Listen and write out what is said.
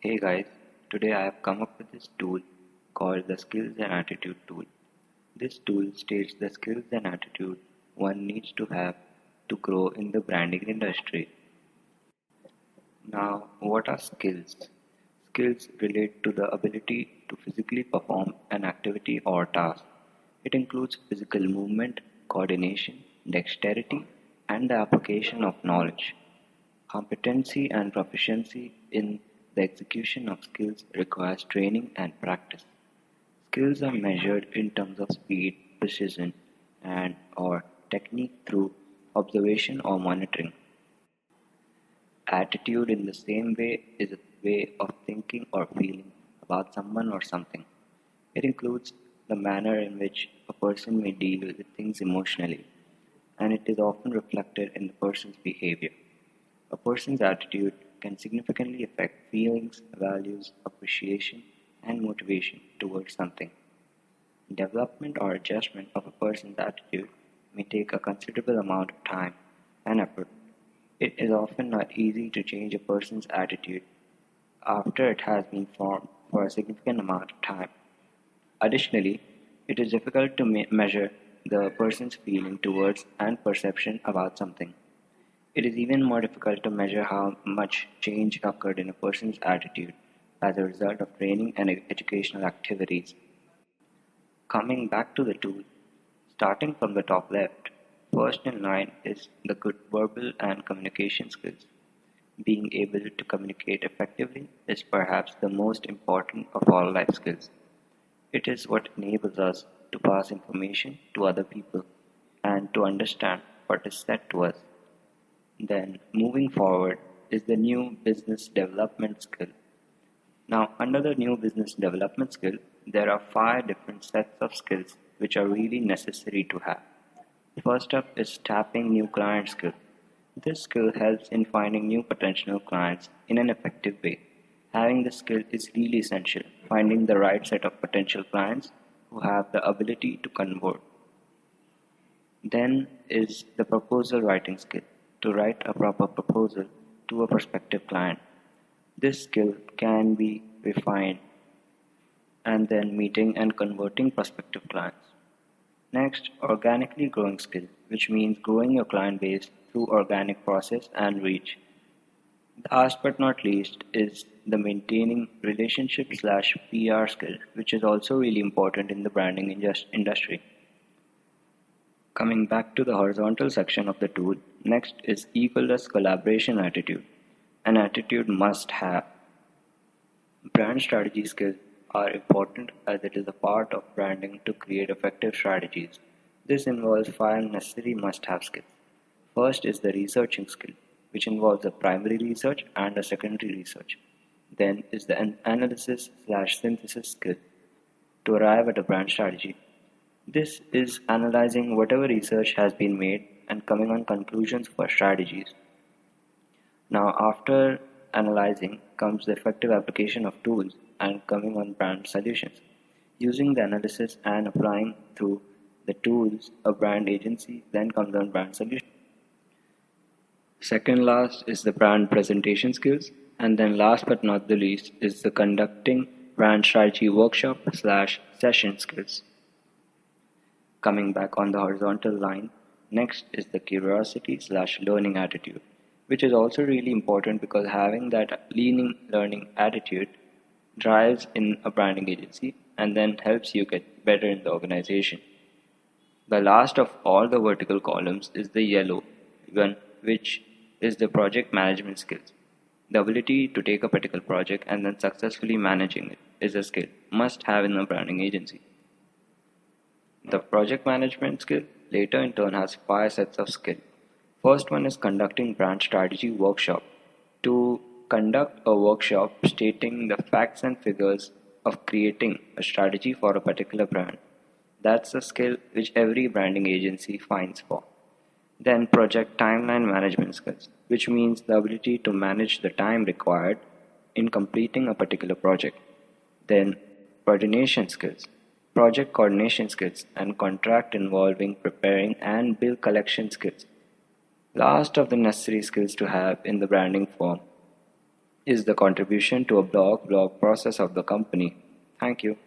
Hey guys, today I have come up with this tool called the Skills and Attitude tool. This tool states the skills and attitude one needs to have to grow in the branding industry. Now, what are skills? Skills relate to the ability to physically perform an activity or task. It includes physical movement, coordination, dexterity, and the application of knowledge. Competency and proficiency in the execution of skills requires training and practice. Skills are measured in terms of speed, precision, and or technique through observation or monitoring. Attitude, in the same way, is a way of thinking or feeling about someone or something. It includes the manner in which a person may deal with things emotionally, and it is often reflected in the person's behavior. A person's attitude can significantly affect feelings, values, appreciation, and motivation towards something. Development or adjustment of a person's attitude may take a considerable amount of time and effort. It is often not easy to change a person's attitude after it has been formed for a significant amount of time. Additionally, it is difficult to measure the person's feeling towards and perception about something. It is even more difficult to measure how much change occurred in a person's attitude as a result of training and educational activities. Coming back to the tool, starting from the top left, first in line is the good verbal and communication skills. Being able to communicate effectively is perhaps the most important of all life skills. It is what enables us to pass information to other people and to understand what is said to us. Then, moving forward, is the new business development skill. Now, under the new business development skill, there are five different sets of skills which are really necessary to have. First up is tapping new client skill. This skill helps in finding new potential clients in an effective way. Having this skill is really essential, finding the right set of potential clients who have the ability to convert. Then is the proposal writing skill, to write a proper proposal to a prospective client. This skill can be refined and then meeting and converting prospective clients. Next, organically growing skill, which means growing your client base through organic process and reach. Last but not least is the maintaining relationship slash PR skill, which is also really important in the branding industry. Coming back to the horizontal section of the tool, next is egoless collaboration attitude. An attitude must have. Brand strategy skills are important as it is a part of branding to create effective strategies. This involves five necessary must have skills. First is the researching skill, which involves a primary research and a secondary research. Then is the analysis slash synthesis skill to arrive at a brand strategy. This is analyzing whatever research has been made and coming on conclusions for strategies. Now, after analyzing comes the effective application of tools and coming on brand solutions. Using the analysis and applying through the tools, a brand agency then comes on brand solution. Second last is the brand presentation skills, and then last but not the least is the conducting brand strategy workshop slash session skills. Coming back on the horizontal line, next is the curiosity slash learning attitude, which is also really important because having that learning attitude drives in a branding agency and then helps you get better in the organization. The last of all the vertical columns is the yellow one, which is the project management skills. The ability to take a particular project and then successfully managing it is a skill must have in a branding agency. The project management skill later in turn has five sets of skill. First one is conducting brand strategy workshop. To conduct a workshop stating the facts and figures of creating a strategy for a particular brand. That's a skill which every branding agency finds for. Then project timeline management skills, which means the ability to manage the time required in completing a particular project. Then coordination skills, project coordination skills, and contract involving preparing and bill collection skills. Last of the necessary skills to have in the branding firm is the contribution to a blog process of the company. Thank you.